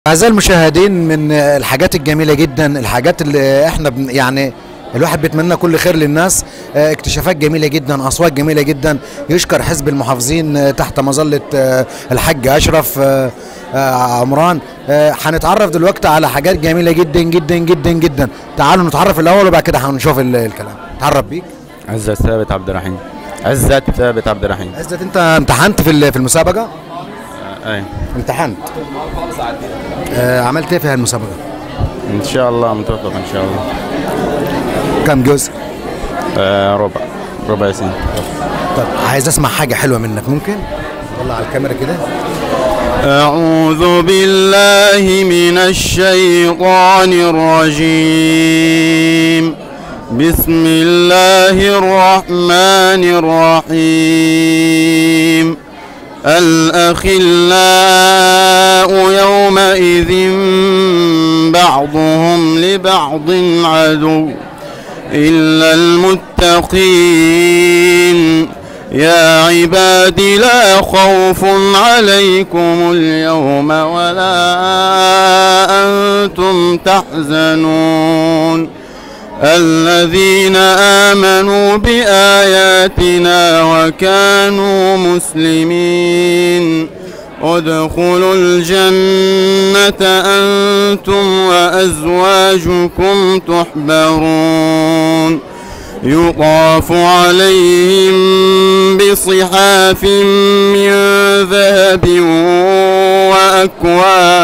أعزائي المشاهدين، من الحاجات الجميلة جدا، الحاجات اللي احنا يعني الواحد بيتمنى كل خير للناس. اكتشافات جميلة جدا، أصوات جميلة جدا. يشكر حزب المحافظين تحت مظلة الحاج أشرف عمران. هنتعرف دلوقتي على حاجات جميلة جدا جدا جدا جدا. تعالوا نتعرف الأول وبعد كده هنشوف الكلام. تعرف بيك. عزت ثابت عبد الرحيم. عزت ثابت عبد الرحيم. عزت، أنت امتحنت في المسابقة؟ اي امتحنت. عملت ايه في المسابقة؟ ان شاء الله متوفق ان شاء الله. كم جزء؟ ربع سنة. طب عايز اسمع حاجة حلوة منك، ممكن؟ طلع على الكاميرا كده. أعوذ بالله من الشيطان الرجيم. بسم الله الرحمن الرحيم. الأخلاء يومئذ بعضهم لبعض عدو إلا المتقين. يا عباد لا خوف عليكم اليوم ولا أنتم تحزنون. الذين آمنوا بآياتنا وكانوا مسلمين ادخلوا الجنة أنتم وأزواجكم تحبرون. يطاف عليهم بصحاف من ذهب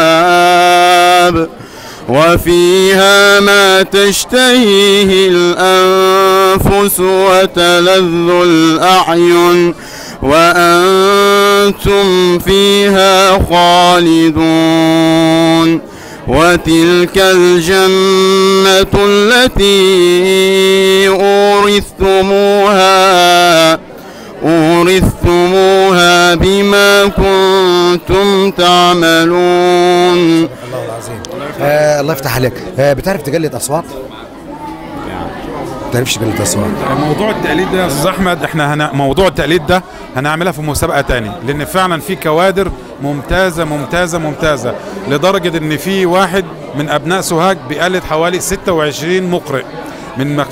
وأكواب وفيها ما تشتهيه الأنفس وتلذ الأعين وأنتم فيها خالدون. وتلك الجنة التي أورثتموها بما كنتم تعملون. الله العظيم. الله يفتح عليك. بتعرف تجلد أصوات؟ ما بتعرفش تجلد أصوات. موضوع التقليد ده يا أستاذ أحمد، احنا موضوع التقليد ده هنعملها في مسابقة تاني، لأن فعلا في كوادر ممتازة ممتازة ممتازة، لدرجة إن في واحد من أبناء سوهاج بيقلد حوالي 26 مقرئ من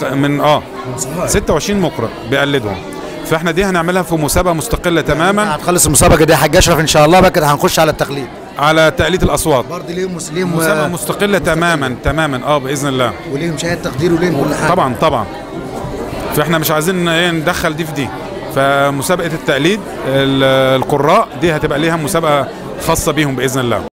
26 مقرئ بيقلدهم. فاحنا دي هنعملها في مسابقة مستقلة تماما. هتخلص المسابقة دي يا حاج أشرف إن شاء الله، بقى كده هنخش على التقليد، على تقليد الأصوات برضه. ليهم مسابقة مستقلة تماما بإذن الله، وليهم شهادة تقدير وليهم كل حاجة. طبعا. فاحنا مش عايزين ندخل دي في دي. فمسابقة التقليد القراء دي هتبقى ليها مسابقة خاصة بيهم بإذن الله.